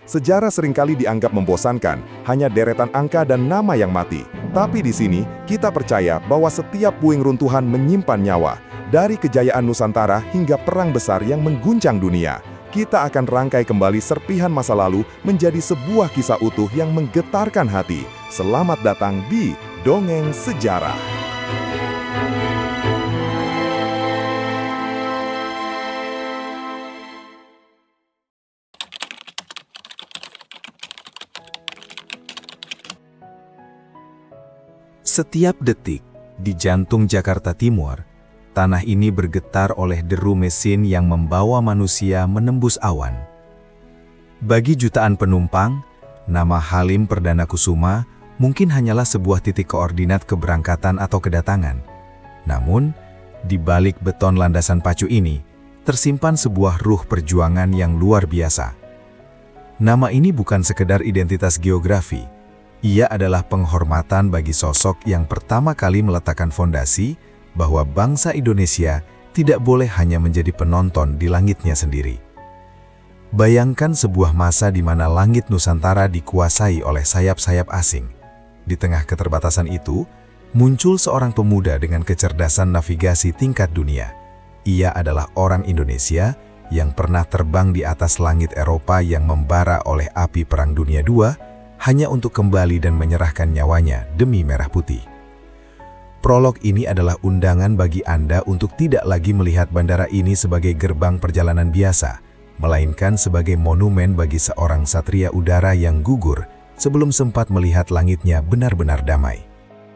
Sejarah seringkali dianggap membosankan, hanya deretan angka dan nama yang mati. Tapi di sini, kita percaya bahwa setiap puing runtuhan menyimpan nyawa. Dari kejayaan Nusantara hingga perang besar yang mengguncang dunia. Kita akan rangkai kembali serpihan masa lalu menjadi sebuah kisah utuh yang menggetarkan hati. Selamat datang di Dongeng Sejarah. Setiap detik, di jantung Jakarta Timur, tanah ini bergetar oleh deru mesin yang membawa manusia menembus awan. Bagi jutaan penumpang, nama Halim Perdana Kusuma mungkin hanyalah sebuah titik koordinat keberangkatan atau kedatangan. Namun, di balik beton landasan pacu ini, tersimpan sebuah ruh perjuangan yang luar biasa. Nama ini bukan sekedar identitas geografi. Ia adalah penghormatan bagi sosok yang pertama kali meletakkan fondasi bahwa bangsa Indonesia tidak boleh hanya menjadi penonton di langitnya sendiri. Bayangkan sebuah masa di mana langit Nusantara dikuasai oleh sayap-sayap asing. Di tengah keterbatasan itu, muncul seorang pemuda dengan kecerdasan navigasi tingkat dunia. Ia adalah orang Indonesia yang pernah terbang di atas langit Eropa yang membara oleh api Perang Dunia II, hanya untuk kembali dan menyerahkan nyawanya demi merah putih. Prolog ini adalah undangan bagi Anda untuk tidak lagi melihat bandara ini sebagai gerbang perjalanan biasa, melainkan sebagai monumen bagi seorang satria udara yang gugur sebelum sempat melihat langitnya benar-benar damai.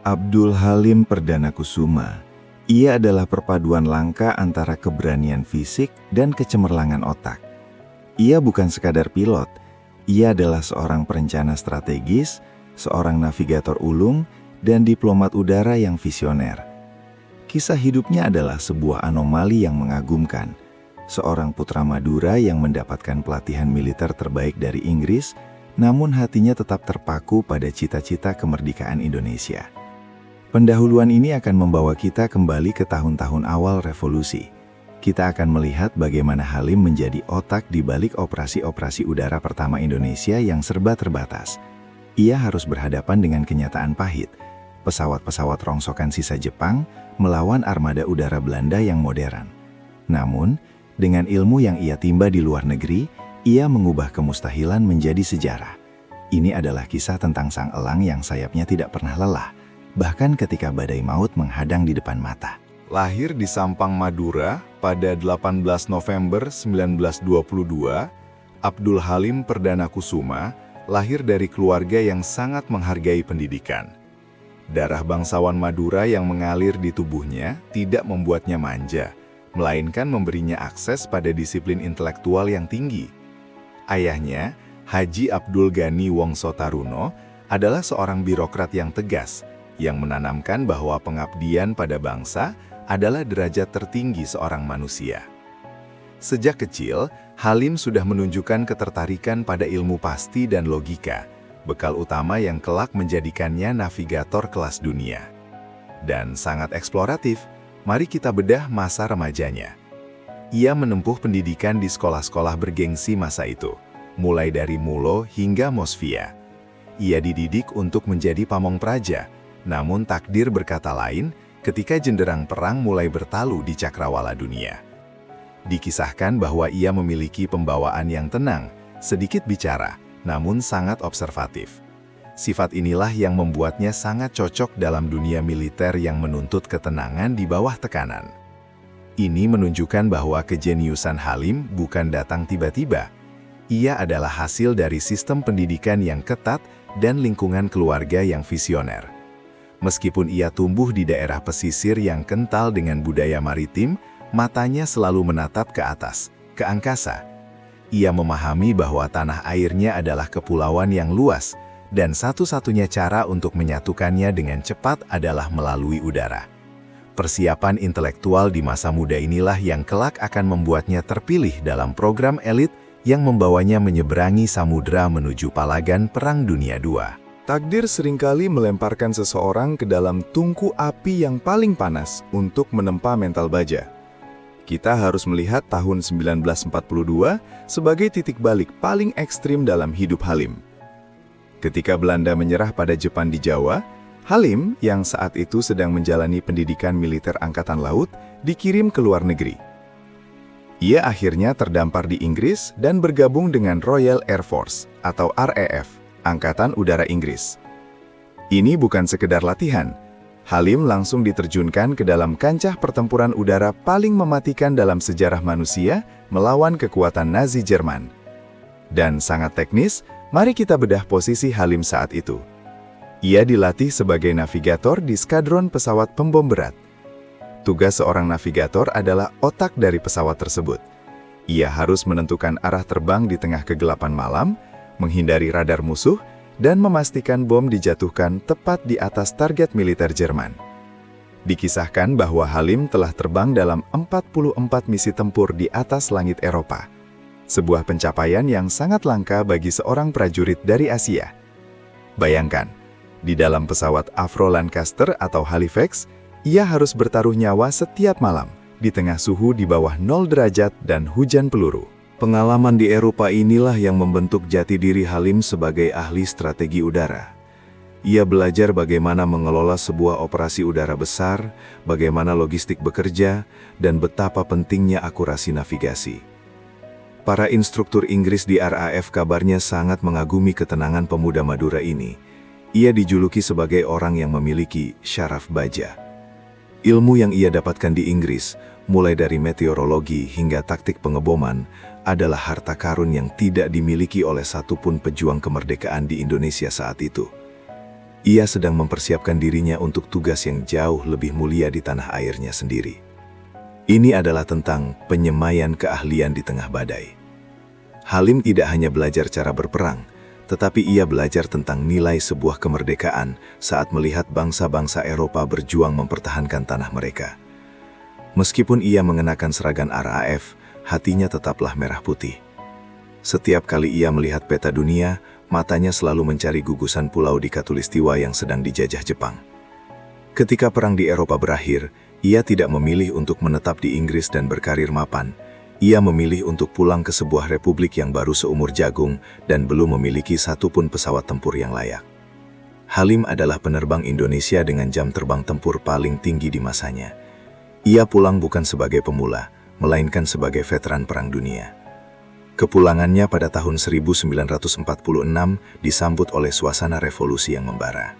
Abdul Halim Perdana Kusuma. Ia adalah perpaduan langka antara keberanian fisik dan kecemerlangan otak. Ia bukan sekadar pilot. Ia adalah seorang perencana strategis, seorang navigator ulung, dan diplomat udara yang visioner. Kisah hidupnya adalah sebuah anomali yang mengagumkan. Seorang putra Madura yang mendapatkan pelatihan militer terbaik dari Inggris, namun hatinya tetap terpaku pada cita-cita kemerdekaan Indonesia. Pendahuluan ini akan membawa kita kembali ke tahun-tahun awal revolusi. Kita akan melihat bagaimana Halim menjadi otak di balik operasi-operasi udara pertama Indonesia yang serba terbatas. Ia harus berhadapan dengan kenyataan pahit. Pesawat-pesawat rongsokan sisa Jepang melawan armada udara Belanda yang modern. Namun, dengan ilmu yang ia timba di luar negeri, ia mengubah kemustahilan menjadi sejarah. Ini adalah kisah tentang sang elang yang sayapnya tidak pernah lelah, bahkan ketika badai maut menghadang di depan mata. Lahir di Sampang, Madura pada 18 November 1922, Abdul Halim Perdana Kusuma lahir dari keluarga yang sangat menghargai pendidikan. Darah bangsawan Madura yang mengalir di tubuhnya tidak membuatnya manja, melainkan memberinya akses pada disiplin intelektual yang tinggi. Ayahnya, Haji Abdul Ghani Wongso Taruno, adalah seorang birokrat yang tegas, yang menanamkan bahwa pengabdian pada bangsa adalah derajat tertinggi seorang manusia. Sejak kecil, Halim sudah menunjukkan ketertarikan pada ilmu pasti dan logika, bekal utama yang kelak menjadikannya navigator kelas dunia. Dan sangat eksploratif, mari kita bedah masa remajanya. Ia menempuh pendidikan di sekolah-sekolah bergengsi masa itu, mulai dari Mulo hingga Mosvia. Ia dididik untuk menjadi pamong praja, namun takdir berkata lain ketika jenderang perang mulai bertalu di cakrawala dunia. Dikisahkan bahwa ia memiliki pembawaan yang tenang, sedikit bicara, namun sangat observatif. Sifat inilah yang membuatnya sangat cocok dalam dunia militer yang menuntut ketenangan di bawah tekanan. Ini menunjukkan bahwa kejeniusan Halim bukan datang tiba-tiba. Ia adalah hasil dari sistem pendidikan yang ketat dan lingkungan keluarga yang visioner. Meskipun ia tumbuh di daerah pesisir yang kental dengan budaya maritim, matanya selalu menatap ke atas, ke angkasa. Ia memahami bahwa tanah airnya adalah kepulauan yang luas, dan satu-satunya cara untuk menyatukannya dengan cepat adalah melalui udara. Persiapan intelektual di masa muda inilah yang kelak akan membuatnya terpilih dalam program elit yang membawanya menyeberangi samudera menuju palagan Perang Dunia II. Takdir seringkali melemparkan seseorang ke dalam tungku api yang paling panas untuk menempa mental baja. Kita harus melihat tahun 1942 sebagai titik balik paling ekstrim dalam hidup Halim. Ketika Belanda menyerah pada Jepang di Jawa, Halim yang saat itu sedang menjalani pendidikan militer angkatan laut dikirim ke luar negeri. Ia akhirnya terdampar di Inggris dan bergabung dengan Royal Air Force atau RAF, Angkatan Udara Inggris. Ini bukan sekedar latihan. Halim langsung diterjunkan ke dalam kancah pertempuran udara paling mematikan dalam sejarah manusia melawan kekuatan Nazi Jerman. Dan sangat teknis, mari kita bedah posisi Halim saat itu. Ia dilatih sebagai navigator di skadron pesawat pembom berat. Tugas seorang navigator adalah otak dari pesawat tersebut. Ia harus menentukan arah terbang di tengah kegelapan malam, menghindari radar musuh, dan memastikan bom dijatuhkan tepat di atas target militer Jerman. Dikisahkan bahwa Halim telah terbang dalam 44 misi tempur di atas langit Eropa. Sebuah pencapaian yang sangat langka bagi seorang prajurit dari Asia. Bayangkan, di dalam pesawat Avro Lancaster atau Halifax, ia harus bertaruh nyawa setiap malam di tengah suhu di bawah 0 derajat dan hujan peluru. Pengalaman di Eropa inilah yang membentuk jati diri Halim sebagai ahli strategi udara. Ia belajar bagaimana mengelola sebuah operasi udara besar, bagaimana logistik bekerja, dan betapa pentingnya akurasi navigasi. Para instruktur Inggris di RAF kabarnya sangat mengagumi ketenangan pemuda Madura ini. Ia dijuluki sebagai orang yang memiliki syaraf baja. Ilmu yang ia dapatkan di Inggris, mulai dari meteorologi hingga taktik pengeboman, adalah harta karun yang tidak dimiliki oleh satupun pejuang kemerdekaan di Indonesia saat itu. Ia sedang mempersiapkan dirinya untuk tugas yang jauh lebih mulia di tanah airnya sendiri. Ini adalah tentang penyemaian keahlian di tengah badai. Halim tidak hanya belajar cara berperang, tetapi ia belajar tentang nilai sebuah kemerdekaan saat melihat bangsa-bangsa Eropa berjuang mempertahankan tanah mereka. Meskipun ia mengenakan seragam RAF, hatinya tetaplah merah putih. Setiap kali ia melihat peta dunia, matanya selalu mencari gugusan pulau di Katulistiwa yang sedang dijajah Jepang. Ketika perang di Eropa berakhir, ia tidak memilih untuk menetap di Inggris dan berkarir mapan. Ia memilih untuk pulang ke sebuah republik yang baru seumur jagung dan belum memiliki satupun pesawat tempur yang layak. Halim adalah penerbang Indonesia dengan jam terbang tempur paling tinggi di masanya. Ia pulang bukan sebagai pemula, melainkan sebagai veteran Perang Dunia. Kepulangannya pada tahun 1946 disambut oleh suasana revolusi yang membara.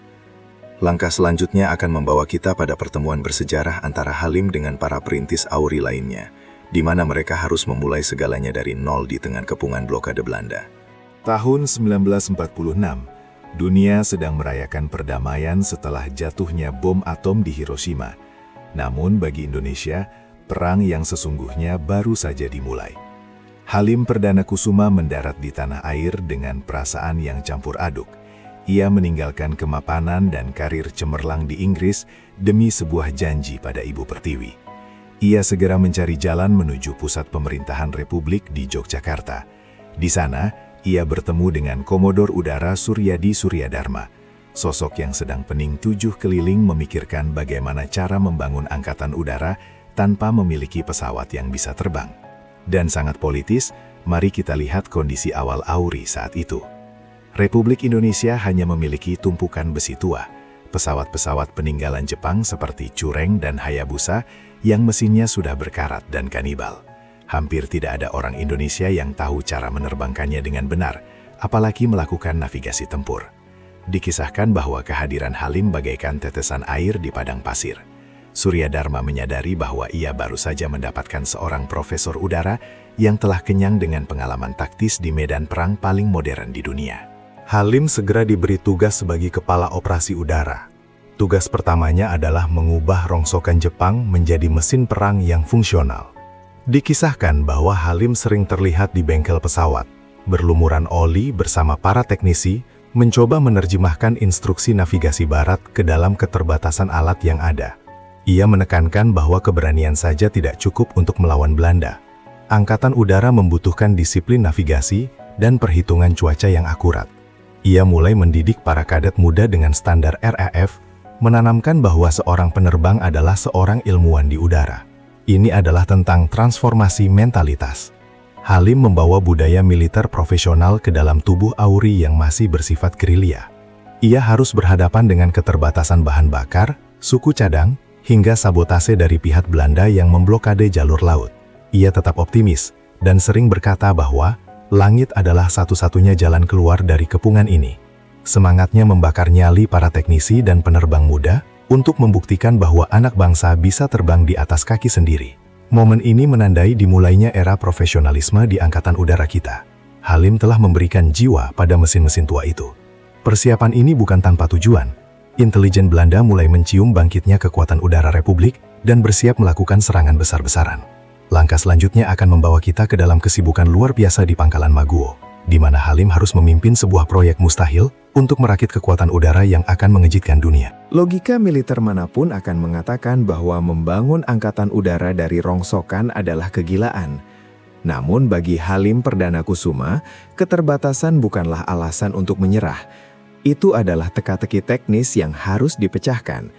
Langkah selanjutnya akan membawa kita pada pertemuan bersejarah antara Halim dengan para perintis AURI lainnya, di mana mereka harus memulai segalanya dari nol di tengah kepungan blokade Belanda. Tahun 1946, dunia sedang merayakan perdamaian setelah jatuhnya bom atom di Hiroshima. Namun bagi Indonesia, perang yang sesungguhnya baru saja dimulai. Halim Perdana Kusuma mendarat di tanah air dengan perasaan yang campur aduk. Ia meninggalkan kemapanan dan karir cemerlang di Inggris demi sebuah janji pada Ibu Pertiwi. Ia segera mencari jalan menuju pusat pemerintahan Republik di Yogyakarta. Di sana, ia bertemu dengan Komodor Udara Suryadi Suryadharma, sosok yang sedang pening tujuh keliling memikirkan bagaimana cara membangun angkatan udara tanpa memiliki pesawat yang bisa terbang. Dan sangat politis, mari kita lihat kondisi awal AURI saat itu. Republik Indonesia hanya memiliki tumpukan besi tua, pesawat-pesawat peninggalan Jepang seperti Cureng dan Hayabusa yang mesinnya sudah berkarat dan kanibal. Hampir tidak ada orang Indonesia yang tahu cara menerbangkannya dengan benar, apalagi melakukan navigasi tempur. Dikisahkan bahwa kehadiran Halim bagaikan tetesan air di padang pasir. Suryadharma menyadari bahwa ia baru saja mendapatkan seorang profesor udara yang telah kenyang dengan pengalaman taktis di medan perang paling modern di dunia. Halim segera diberi tugas sebagai kepala operasi udara. Tugas pertamanya adalah mengubah rongsokan Jepang menjadi mesin perang yang fungsional. Dikisahkan bahwa Halim sering terlihat di bengkel pesawat, berlumuran oli bersama para teknisi, mencoba menerjemahkan instruksi navigasi barat ke dalam keterbatasan alat yang ada. Ia menekankan bahwa keberanian saja tidak cukup untuk melawan Belanda. Angkatan udara membutuhkan disiplin navigasi dan perhitungan cuaca yang akurat. Ia mulai mendidik para kadet muda dengan standar RAF, menanamkan bahwa seorang penerbang adalah seorang ilmuwan di udara. Ini adalah tentang transformasi mentalitas. Halim membawa budaya militer profesional ke dalam tubuh AURI yang masih bersifat gerilya. Ia harus berhadapan dengan keterbatasan bahan bakar, suku cadang, hingga sabotase dari pihak Belanda yang memblokade jalur laut. Ia tetap optimis dan sering berkata bahwa langit adalah satu-satunya jalan keluar dari kepungan ini. Semangatnya membakar nyali para teknisi dan penerbang muda untuk membuktikan bahwa anak bangsa bisa terbang di atas kaki sendiri. Momen ini menandai dimulainya era profesionalisme di Angkatan Udara kita. Halim telah memberikan jiwa pada mesin-mesin tua itu. Persiapan ini bukan tanpa tujuan. Intelijen Belanda mulai mencium bangkitnya kekuatan udara Republik dan bersiap melakukan serangan besar-besaran. Langkah selanjutnya akan membawa kita ke dalam kesibukan luar biasa di Pangkalan Maguwo, di mana Halim harus memimpin sebuah proyek mustahil untuk merakit kekuatan udara yang akan mengejutkan dunia. Logika militer manapun akan mengatakan bahwa membangun angkatan udara dari rongsokan adalah kegilaan. Namun bagi Halim Perdana Kusuma, keterbatasan bukanlah alasan untuk menyerah. Itu adalah teka-teki teknis yang harus dipecahkan.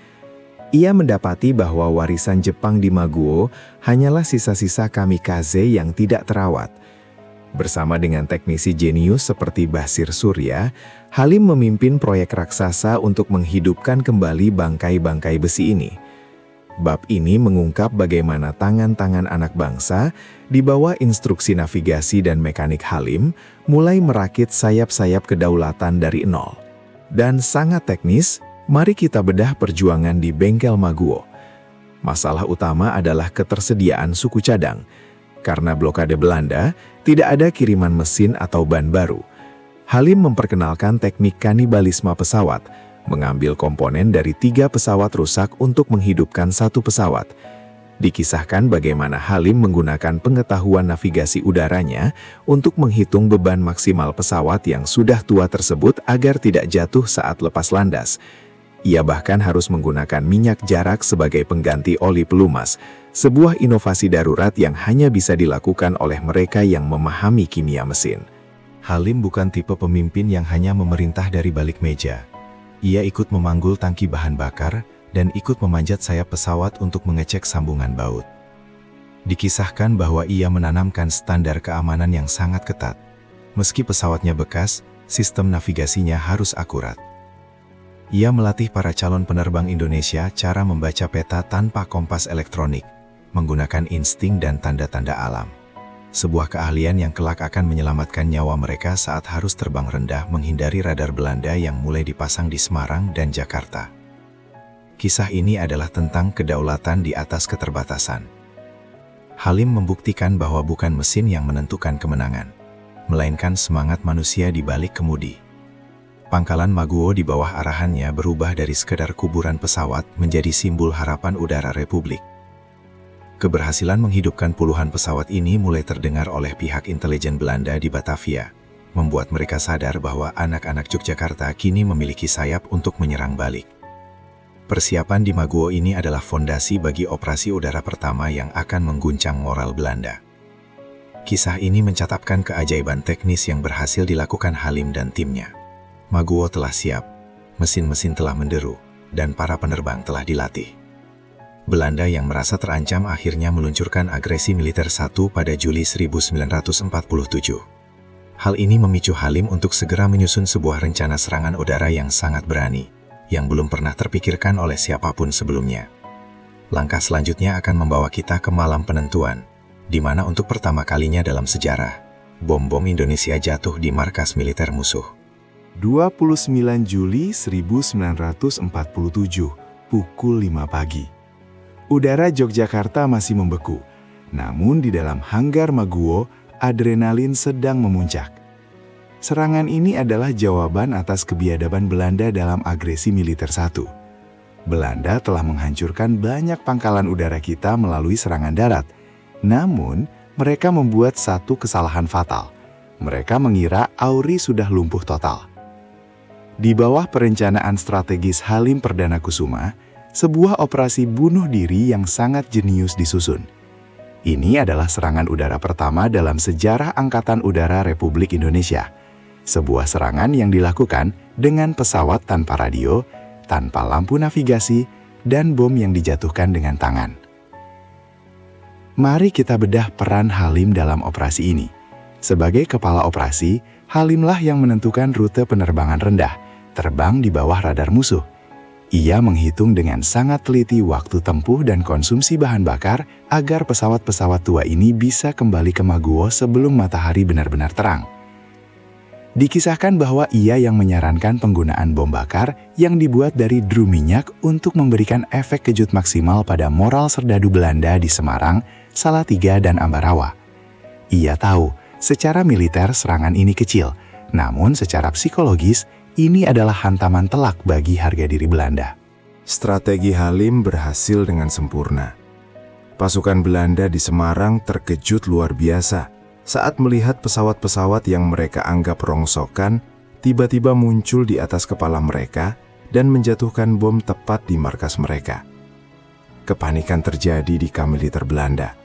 Ia mendapati bahwa warisan Jepang di Maguwo hanyalah sisa-sisa kamikaze yang tidak terawat. Bersama dengan teknisi jenius seperti Basir Surya, Halim memimpin proyek raksasa untuk menghidupkan kembali bangkai-bangkai besi ini. Bab ini mengungkap bagaimana tangan-tangan anak bangsa, di bawah instruksi navigasi dan mekanik Halim, mulai merakit sayap-sayap kedaulatan dari nol. Dan sangat teknis, mari kita bedah perjuangan di bengkel Maguwo. Masalah utama adalah ketersediaan suku cadang. Karena blokade Belanda, tidak ada kiriman mesin atau ban baru. Halim memperkenalkan teknik kanibalisme pesawat, mengambil komponen dari 3 pesawat rusak untuk menghidupkan 1 pesawat. Dikisahkan bagaimana Halim menggunakan pengetahuan navigasi udaranya untuk menghitung beban maksimal pesawat yang sudah tua tersebut agar tidak jatuh saat lepas landas. Ia bahkan harus menggunakan minyak jarak sebagai pengganti oli pelumas, sebuah inovasi darurat yang hanya bisa dilakukan oleh mereka yang memahami kimia mesin. Halim bukan tipe pemimpin yang hanya memerintah dari balik meja. Ia ikut memanggul tangki bahan bakar dan ikut memanjat sayap pesawat untuk mengecek sambungan baut. Dikisahkan bahwa ia menanamkan standar keamanan yang sangat ketat. Meski pesawatnya bekas, sistem navigasinya harus akurat. Ia melatih para calon penerbang Indonesia cara membaca peta tanpa kompas elektronik, menggunakan insting dan tanda-tanda alam. Sebuah keahlian yang kelak akan menyelamatkan nyawa mereka saat harus terbang rendah menghindari radar Belanda yang mulai dipasang di Semarang dan Jakarta. Kisah ini adalah tentang kedaulatan di atas keterbatasan. Halim membuktikan bahwa bukan mesin yang menentukan kemenangan, melainkan semangat manusia di balik kemudi. Pangkalan Maguwo di bawah arahannya berubah dari sekedar kuburan pesawat menjadi simbol harapan udara Republik. Keberhasilan menghidupkan puluhan pesawat ini mulai terdengar oleh pihak intelijen Belanda di Batavia, membuat mereka sadar bahwa anak-anak Yogyakarta kini memiliki sayap untuk menyerang balik. Persiapan di Maguwo ini adalah fondasi bagi operasi udara pertama yang akan mengguncang moral Belanda. Kisah ini mencatatkan keajaiban teknis yang berhasil dilakukan Halim dan timnya. Maguwo telah siap, mesin-mesin telah menderu, dan para penerbang telah dilatih. Belanda yang merasa terancam akhirnya meluncurkan agresi militer 1 pada Juli 1947. Hal ini memicu Halim untuk segera menyusun sebuah rencana serangan udara yang sangat berani, yang belum pernah terpikirkan oleh siapapun sebelumnya. Langkah selanjutnya akan membawa kita ke malam penentuan, di mana untuk pertama kalinya dalam sejarah, bom-bom Indonesia jatuh di markas militer musuh. 29 Juli 1947, pukul 5 pagi. Udara Yogyakarta masih membeku, namun di dalam hanggar Maguwo, adrenalin sedang memuncak. Serangan ini adalah jawaban atas kebiadaban Belanda dalam agresi militer 1. Belanda telah menghancurkan banyak pangkalan udara kita melalui serangan darat. Namun, mereka membuat satu kesalahan fatal. Mereka mengira AURI sudah lumpuh total. Di bawah perencanaan strategis Halim Perdana Kusuma, sebuah operasi bunuh diri yang sangat jenius disusun. Ini adalah serangan udara pertama dalam sejarah Angkatan Udara Republik Indonesia. Sebuah serangan yang dilakukan dengan pesawat tanpa radio, tanpa lampu navigasi, dan bom yang dijatuhkan dengan tangan. Mari kita bedah peran Halim dalam operasi ini. Sebagai kepala operasi, Halimlah yang menentukan rute penerbangan rendah, terbang di bawah radar musuh. Ia menghitung dengan sangat teliti waktu tempuh dan konsumsi bahan bakar agar pesawat-pesawat tua ini bisa kembali ke Maguwo sebelum matahari benar-benar terang. Dikisahkan bahwa ia yang menyarankan penggunaan bom bakar yang dibuat dari drum minyak untuk memberikan efek kejut maksimal pada moral serdadu Belanda di Semarang, Salatiga, dan Ambarawa. Ia tahu, secara militer serangan ini kecil, namun secara psikologis, ini adalah hantaman telak bagi harga diri Belanda. Strategi Halim berhasil dengan sempurna. Pasukan Belanda di Semarang terkejut luar biasa saat melihat pesawat-pesawat yang mereka anggap rongsokan tiba-tiba muncul di atas kepala mereka dan menjatuhkan bom tepat di markas mereka. Kepanikan terjadi di kamiliter Belanda.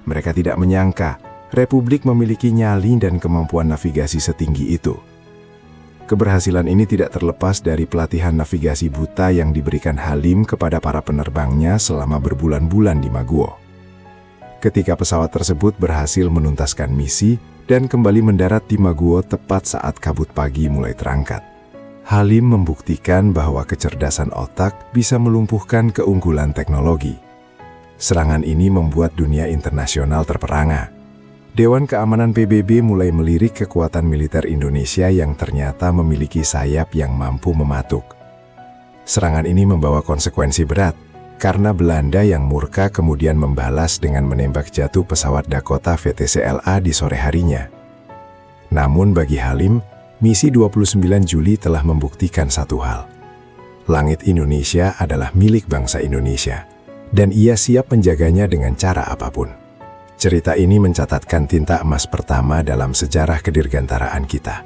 Mereka tidak menyangka Republik memiliki nyali dan kemampuan navigasi setinggi itu. Keberhasilan ini tidak terlepas dari pelatihan navigasi buta yang diberikan Halim kepada para penerbangnya selama berbulan-bulan di Maguwo. Ketika pesawat tersebut berhasil menuntaskan misi dan kembali mendarat di Maguwo tepat saat kabut pagi mulai terangkat, Halim membuktikan bahwa kecerdasan otak bisa melumpuhkan keunggulan teknologi. Serangan ini membuat dunia internasional terperangah. Dewan Keamanan PBB mulai melirik kekuatan militer Indonesia yang ternyata memiliki sayap yang mampu mematuk. Serangan ini membawa konsekuensi berat, karena Belanda yang murka kemudian membalas dengan menembak jatuh pesawat Dakota VTCLA di sore harinya. Namun bagi Halim, misi 29 Juli telah membuktikan satu hal. Langit Indonesia adalah milik bangsa Indonesia, dan ia siap menjaganya dengan cara apapun. Cerita ini mencatatkan tinta emas pertama dalam sejarah kedirgantaraan kita.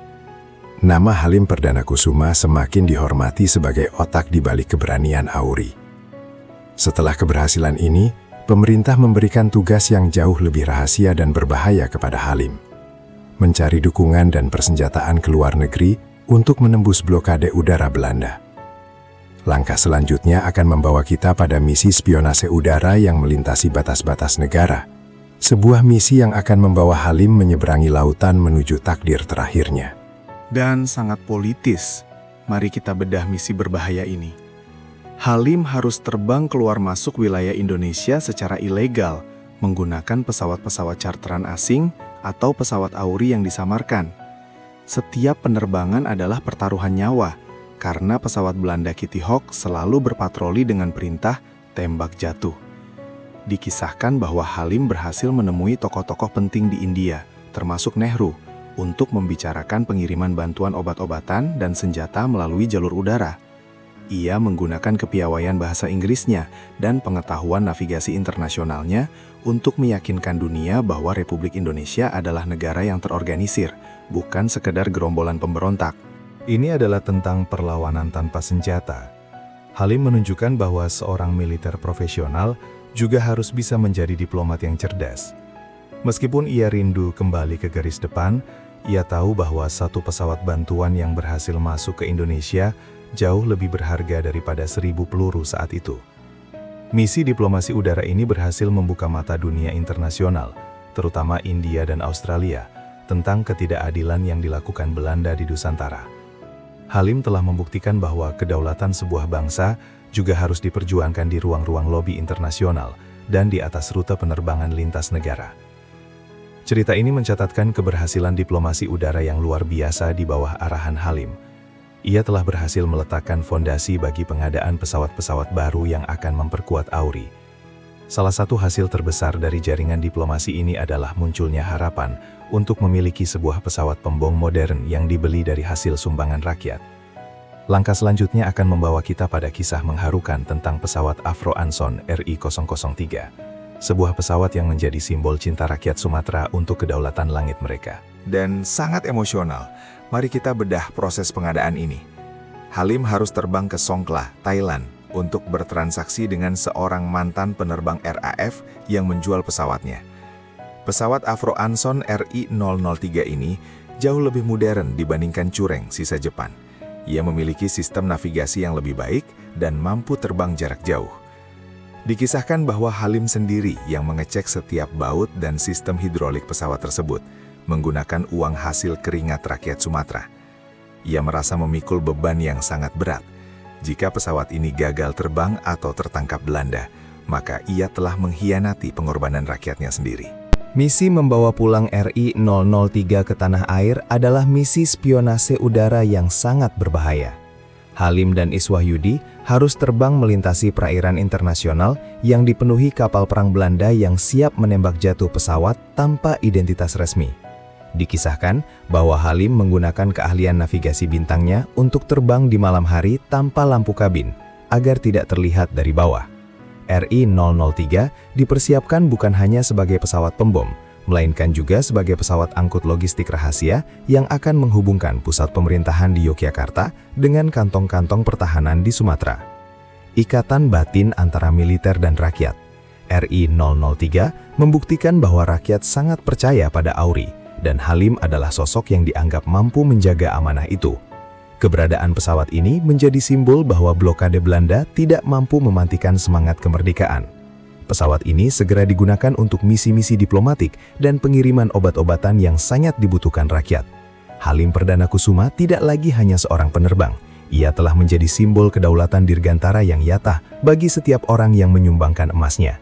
Nama Halim Perdana Kusuma semakin dihormati sebagai otak di balik keberanian AURI. Setelah keberhasilan ini, pemerintah memberikan tugas yang jauh lebih rahasia dan berbahaya kepada Halim. Mencari dukungan dan persenjataan ke luar negeri untuk menembus blokade udara Belanda. Langkah selanjutnya akan membawa kita pada misi spionase udara yang melintasi batas-batas negara. Sebuah misi yang akan membawa Halim menyeberangi lautan menuju takdir terakhirnya. Dan sangat politis. Mari kita bedah misi berbahaya ini. Halim harus terbang keluar masuk wilayah Indonesia secara ilegal, menggunakan pesawat-pesawat charteran asing atau pesawat AURI yang disamarkan. Setiap penerbangan adalah pertaruhan nyawa, karena pesawat Belanda Kitty Hawk selalu berpatroli dengan perintah tembak jatuh. Dikisahkan bahwa Halim berhasil menemui tokoh-tokoh penting di India, termasuk Nehru, untuk membicarakan pengiriman bantuan obat-obatan dan senjata melalui jalur udara. Ia menggunakan kepiawaian bahasa Inggrisnya dan pengetahuan navigasi internasionalnya untuk meyakinkan dunia bahwa Republik Indonesia adalah negara yang terorganisir, bukan sekedar gerombolan pemberontak. Ini adalah tentang perlawanan tanpa senjata. Halim menunjukkan bahwa seorang militer profesional juga harus bisa menjadi diplomat yang cerdas. Meskipun ia rindu kembali ke garis depan, ia tahu bahwa satu pesawat bantuan yang berhasil masuk ke Indonesia jauh lebih berharga daripada 1000 peluru saat itu. Misi diplomasi udara ini berhasil membuka mata dunia internasional, terutama India dan Australia, tentang ketidakadilan yang dilakukan Belanda di Nusantara. Halim telah membuktikan bahwa kedaulatan sebuah bangsa juga harus diperjuangkan di ruang-ruang lobi internasional dan di atas rute penerbangan lintas negara. Cerita ini mencatatkan keberhasilan diplomasi udara yang luar biasa di bawah arahan Halim. Ia telah berhasil meletakkan fondasi bagi pengadaan pesawat-pesawat baru yang akan memperkuat AURI. Salah satu hasil terbesar dari jaringan diplomasi ini adalah munculnya harapan untuk memiliki sebuah pesawat pembom modern yang dibeli dari hasil sumbangan rakyat. Langkah selanjutnya akan membawa kita pada kisah mengharukan tentang pesawat Afro Anson RI-003, sebuah pesawat yang menjadi simbol cinta rakyat Sumatera untuk kedaulatan langit mereka. Dan sangat emosional. Mari kita bedah proses pengadaan ini. Halim harus terbang ke Songkhla, Thailand, untuk bertransaksi dengan seorang mantan penerbang RAF yang menjual pesawatnya. Pesawat Afro Anson RI-003 ini jauh lebih modern dibandingkan Cureng, sisa Jepang. Ia memiliki sistem navigasi yang lebih baik dan mampu terbang jarak jauh. Dikisahkan bahwa Halim sendiri yang mengecek setiap baut dan sistem hidrolik pesawat tersebut menggunakan uang hasil keringat rakyat Sumatera. Ia merasa memikul beban yang sangat berat. Jika pesawat ini gagal terbang atau tertangkap Belanda, maka ia telah mengkhianati pengorbanan rakyatnya sendiri. Misi membawa pulang RI-003 ke tanah air adalah misi spionase udara yang sangat berbahaya. Halim dan Iswahyudi harus terbang melintasi perairan internasional yang dipenuhi kapal perang Belanda yang siap menembak jatuh pesawat tanpa identitas resmi. Dikisahkan bahwa Halim menggunakan keahlian navigasi bintangnya untuk terbang di malam hari tanpa lampu kabin, agar tidak terlihat dari bawah. RI-003 dipersiapkan bukan hanya sebagai pesawat pembom, melainkan juga sebagai pesawat angkut logistik rahasia yang akan menghubungkan pusat pemerintahan di Yogyakarta dengan kantong-kantong pertahanan di Sumatera. Ikatan batin antara militer dan rakyat. RI-003 membuktikan bahwa rakyat sangat percaya pada AURI, dan Halim adalah sosok yang dianggap mampu menjaga amanah itu. Keberadaan pesawat ini menjadi simbol bahwa blokade Belanda tidak mampu memantikan semangat kemerdekaan. Pesawat ini segera digunakan untuk misi-misi diplomatik dan pengiriman obat-obatan yang sangat dibutuhkan rakyat. Halim Perdana Kusuma tidak lagi hanya seorang penerbang. Ia telah menjadi simbol kedaulatan dirgantara yang nyata bagi setiap orang yang menyumbangkan emasnya.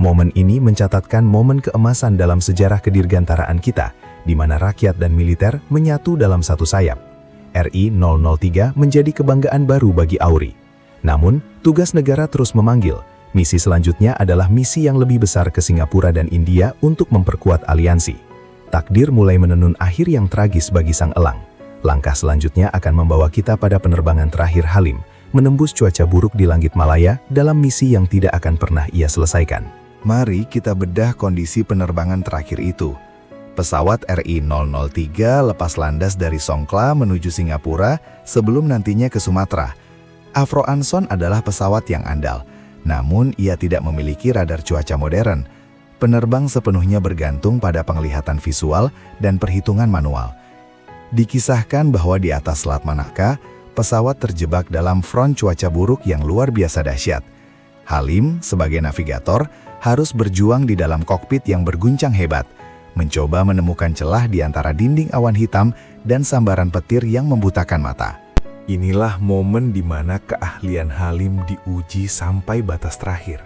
Momen ini mencatatkan momen keemasan dalam sejarah kedirgantaraan kita, di mana rakyat dan militer menyatu dalam satu sayap. RI-003 menjadi kebanggaan baru bagi AURI. Namun, tugas negara terus memanggil. Misi selanjutnya adalah misi yang lebih besar ke Singapura dan India untuk memperkuat aliansi. Takdir mulai menenun akhir yang tragis bagi Sang Elang. Langkah selanjutnya akan membawa kita pada penerbangan terakhir Halim, menembus cuaca buruk di langit Malaya dalam misi yang tidak akan pernah ia selesaikan. Mari kita bedah kondisi penerbangan terakhir itu. Pesawat RI-003 lepas landas dari Songkla menuju Singapura sebelum nantinya ke Sumatera. Afro Anson adalah pesawat yang andal, namun ia tidak memiliki radar cuaca modern. Penerbang sepenuhnya bergantung pada penglihatan visual dan perhitungan manual. Dikisahkan bahwa di atas Selat Malaka, pesawat terjebak dalam front cuaca buruk yang luar biasa dahsyat. Halim, sebagai navigator, harus berjuang di dalam kokpit yang berguncang hebat, mencoba menemukan celah di antara dinding awan hitam dan sambaran petir yang membutakan mata. Inilah momen di mana keahlian Halim diuji sampai batas terakhir.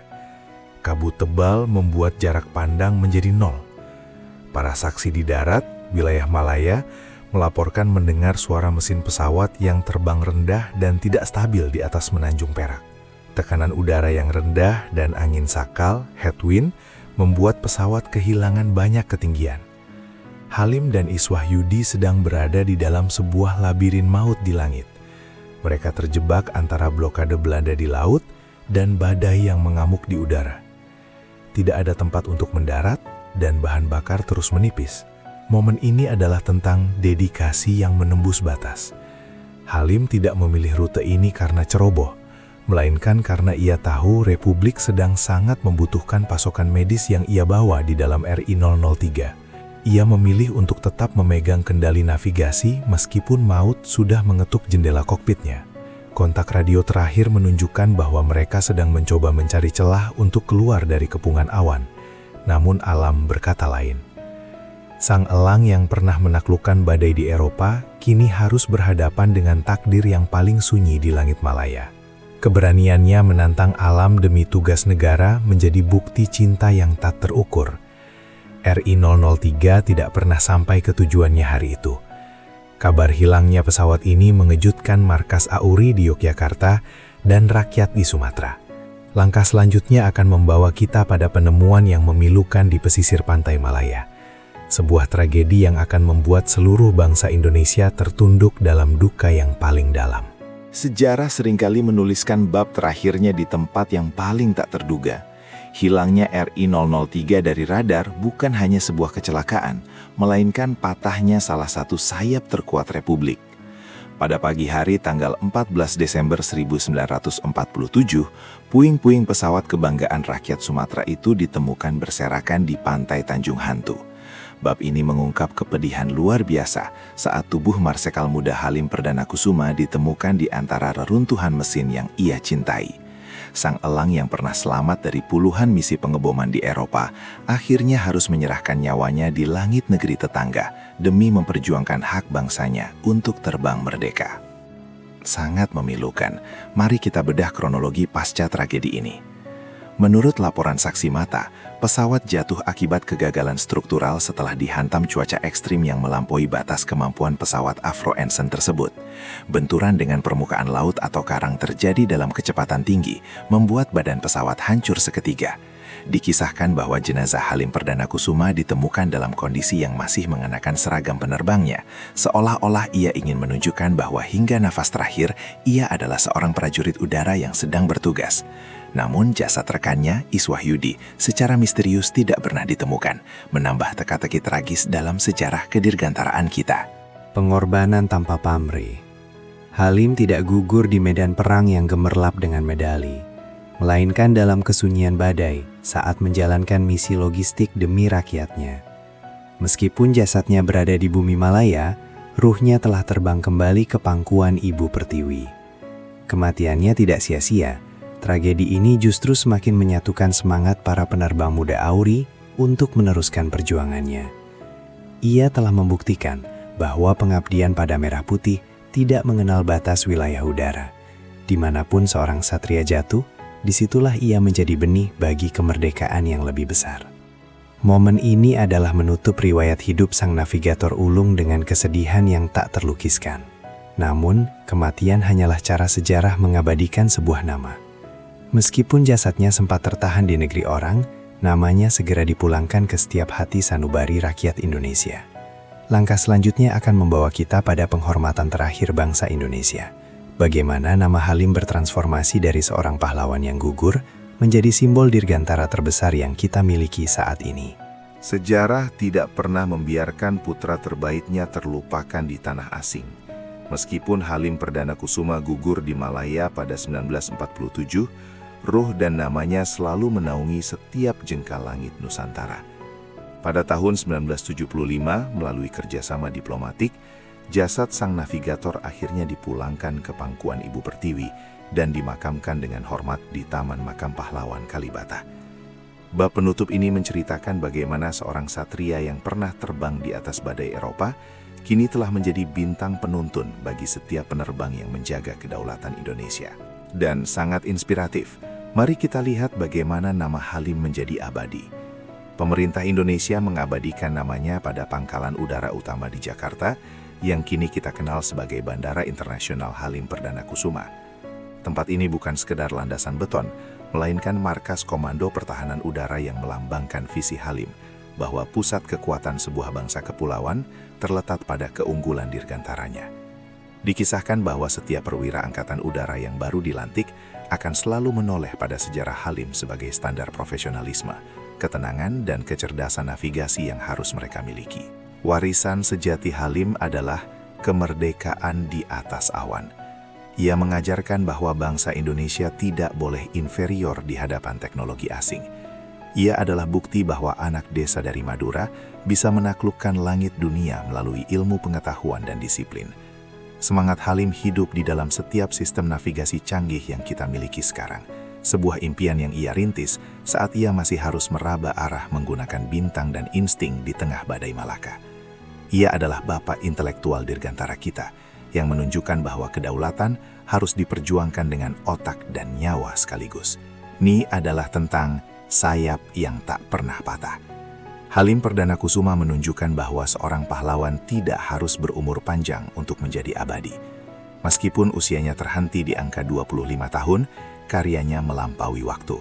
Kabut tebal membuat jarak pandang menjadi nol. Para saksi di darat, wilayah Malaya, melaporkan mendengar suara mesin pesawat yang terbang rendah dan tidak stabil di atas Menanjung Perak. Tekanan udara yang rendah dan angin sakal, headwind, membuat pesawat kehilangan banyak ketinggian. Halim dan Iswahyudi sedang berada di dalam sebuah labirin maut di langit. Mereka terjebak antara blokade Belanda di laut dan badai yang mengamuk di udara. Tidak ada tempat untuk mendarat dan bahan bakar terus menipis. Momen ini adalah tentang dedikasi yang menembus batas. Halim tidak memilih rute ini karena ceroboh, melainkan karena ia tahu Republik sedang sangat membutuhkan pasokan medis yang ia bawa di dalam RI-003. Ia memilih untuk tetap memegang kendali navigasi meskipun maut sudah mengetuk jendela kokpitnya. Kontak radio terakhir menunjukkan bahwa mereka sedang mencoba mencari celah untuk keluar dari kepungan awan. Namun alam berkata lain. Sang elang yang pernah menaklukkan badai di Eropa, kini harus berhadapan dengan takdir yang paling sunyi di langit Malaya. Keberaniannya menantang alam demi tugas negara menjadi bukti cinta yang tak terukur. RI-003 tidak pernah sampai ke tujuannya hari itu. Kabar hilangnya pesawat ini mengejutkan markas AURI di Yogyakarta dan rakyat di Sumatera. Langkah selanjutnya akan membawa kita pada penemuan yang memilukan di pesisir pantai Malaya. Sebuah tragedi yang akan membuat seluruh bangsa Indonesia tertunduk dalam duka yang paling dalam. Sejarah seringkali menuliskan bab terakhirnya di tempat yang paling tak terduga. Hilangnya RI-003 dari radar bukan hanya sebuah kecelakaan, melainkan patahnya salah satu sayap terkuat Republik. Pada pagi hari tanggal 14 Desember 1947, puing-puing pesawat kebanggaan rakyat Sumatera itu ditemukan berserakan di pantai Tanjung Hantu. Bab ini mengungkap kepedihan luar biasa saat tubuh Marsekal Muda Halim Perdana Kusuma ditemukan di antara reruntuhan mesin yang ia cintai. sang elang yang pernah selamat dari puluhan misi pengeboman di Eropa, akhirnya harus menyerahkan nyawanya di langit negeri tetangga demi memperjuangkan hak bangsanya untuk terbang merdeka. Sangat memilukan. Mari kita bedah kronologi pasca tragedi ini. Menurut laporan saksi mata, pesawat jatuh akibat kegagalan struktural setelah dihantam cuaca ekstrim yang melampaui batas kemampuan pesawat Avro Ensign tersebut. Benturan dengan permukaan laut atau karang terjadi dalam kecepatan tinggi, membuat badan pesawat hancur seketika. Dikisahkan bahwa jenazah Halim Perdana Kusuma ditemukan dalam kondisi yang masih mengenakan seragam penerbangnya, seolah-olah ia ingin menunjukkan bahwa hingga nafas terakhir, ia adalah seorang prajurit udara yang sedang bertugas. Namun jasad rekannya, Iswahyudi, secara misterius tidak pernah ditemukan, menambah teka-teki tragis dalam sejarah kedirgantaraan kita. Pengorbanan tanpa pamrih. Halim tidak gugur di medan perang yang gemerlap dengan medali, melainkan dalam kesunyian badai saat menjalankan misi logistik demi rakyatnya. Meskipun jasadnya berada di bumi Malaya, ruhnya telah terbang kembali ke pangkuan Ibu Pertiwi. Kematiannya tidak sia-sia. Tragedi ini justru semakin menyatukan semangat para penerbang muda AURI untuk meneruskan perjuangannya. Ia telah membuktikan bahwa pengabdian pada Merah Putih tidak mengenal batas wilayah udara. Dimanapun seorang satria jatuh, disitulah ia menjadi benih bagi kemerdekaan yang lebih besar. Momen ini adalah menutup riwayat hidup sang navigator ulung dengan kesedihan yang tak terlukiskan. Namun, kematian hanyalah cara sejarah mengabadikan sebuah nama. Meskipun jasadnya sempat tertahan di negeri orang, namanya segera dipulangkan ke setiap hati sanubari rakyat Indonesia. Langkah selanjutnya akan membawa kita pada penghormatan terakhir bangsa Indonesia. Bagaimana nama Halim bertransformasi dari seorang pahlawan yang gugur menjadi simbol dirgantara terbesar yang kita miliki saat ini. Sejarah tidak pernah membiarkan putra terbaiknya terlupakan di tanah asing. Meskipun Halim Perdana Kusuma gugur di Malaya pada 1947, ruh dan namanya selalu menaungi setiap jengkal langit Nusantara. Pada tahun 1975, melalui kerjasama diplomatik, jasad sang navigator akhirnya dipulangkan ke pangkuan Ibu Pertiwi dan dimakamkan dengan hormat di Taman Makam Pahlawan Kalibata. Bab penutup ini menceritakan bagaimana seorang satria yang pernah terbang di atas badai Eropa, kini telah menjadi bintang penuntun bagi setiap penerbang yang menjaga kedaulatan Indonesia. Dan sangat inspiratif. Mari kita lihat bagaimana nama Halim menjadi abadi. Pemerintah Indonesia mengabadikan namanya pada pangkalan udara utama di Jakarta, yang kini kita kenal sebagai Bandara Internasional Halim Perdana Kusuma. Tempat ini bukan sekedar landasan beton, melainkan markas Komando Pertahanan Udara yang melambangkan visi Halim, bahwa pusat kekuatan sebuah bangsa kepulauan terletak pada keunggulan dirgantaranya. Dikisahkan bahwa setiap perwira angkatan udara yang baru dilantik akan selalu menoleh pada sejarah Halim sebagai standar profesionalisme, ketenangan dan kecerdasan navigasi yang harus mereka miliki. Warisan sejati Halim adalah kemerdekaan di atas awan. Ia mengajarkan bahwa bangsa Indonesia tidak boleh inferior di hadapan teknologi asing. Ia adalah bukti bahwa anak desa dari Madura bisa menaklukkan langit dunia melalui ilmu pengetahuan dan disiplin. Semangat Halim hidup di dalam setiap sistem navigasi canggih yang kita miliki sekarang. Sebuah impian yang ia rintis saat ia masih harus meraba arah menggunakan bintang dan insting di tengah badai Malaka. Ia adalah bapak intelektual dirgantara kita yang menunjukkan bahwa kedaulatan harus diperjuangkan dengan otak dan nyawa sekaligus. Ini adalah tentang sayap yang tak pernah patah. Halim Perdana Kusuma menunjukkan bahwa seorang pahlawan tidak harus berumur panjang untuk menjadi abadi. Meskipun usianya terhenti di angka 25 tahun, karyanya melampaui waktu.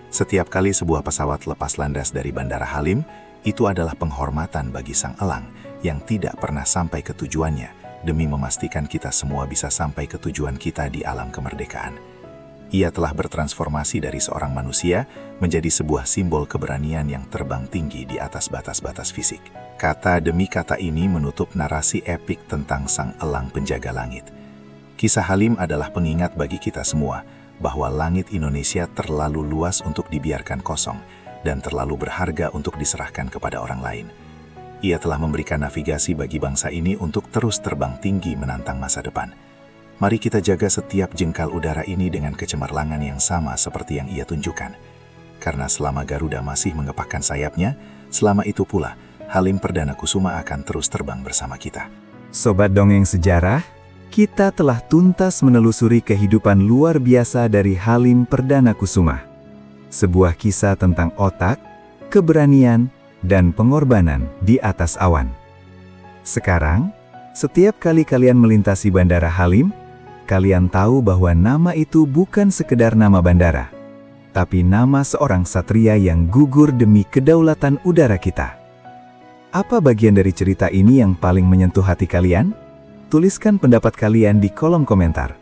Setiap kali sebuah pesawat lepas landas dari Bandara Halim, itu adalah penghormatan bagi sang elang yang tidak pernah sampai ke tujuannya, demi memastikan kita semua bisa sampai ke tujuan kita di alam kemerdekaan. Ia telah bertransformasi dari seorang manusia menjadi sebuah simbol keberanian yang terbang tinggi di atas batas-batas fisik. Kata demi kata ini menutup narasi epik tentang sang elang penjaga langit. Kisah Halim adalah pengingat bagi kita semua bahwa langit Indonesia terlalu luas untuk dibiarkan kosong dan terlalu berharga untuk diserahkan kepada orang lain. Ia telah memberikan navigasi bagi bangsa ini untuk terus terbang tinggi menantang masa depan. Mari kita jaga setiap jengkal udara ini dengan kecemerlangan yang sama seperti yang ia tunjukkan. Karena selama Garuda masih mengepakkan sayapnya, selama itu pula Halim Perdana Kusuma akan terus terbang bersama kita. Sobat Dongeng Sejarah, kita telah tuntas menelusuri kehidupan luar biasa dari Halim Perdana Kusuma. Sebuah kisah tentang otak, keberanian, dan pengorbanan di atas awan. Sekarang, setiap kali kalian melintasi Bandara Halim, kalian tahu bahwa nama itu bukan sekedar nama bandara, tapi nama seorang satria yang gugur demi kedaulatan udara kita. Apa bagian dari cerita ini yang paling menyentuh hati kalian? Tuliskan pendapat kalian di kolom komentar.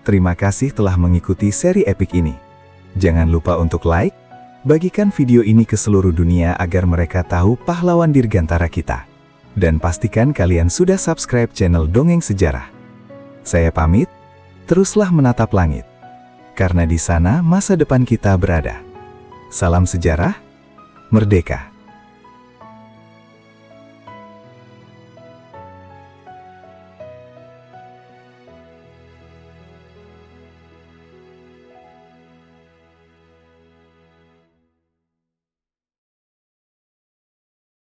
Terima kasih telah mengikuti seri epik ini. Jangan lupa untuk like, bagikan video ini ke seluruh dunia agar mereka tahu pahlawan dirgantara kita. Dan pastikan kalian sudah subscribe channel Dongeng Sejarah. Saya pamit, teruslah menatap langit. Karena di sana masa depan kita berada. Salam sejarah, merdeka.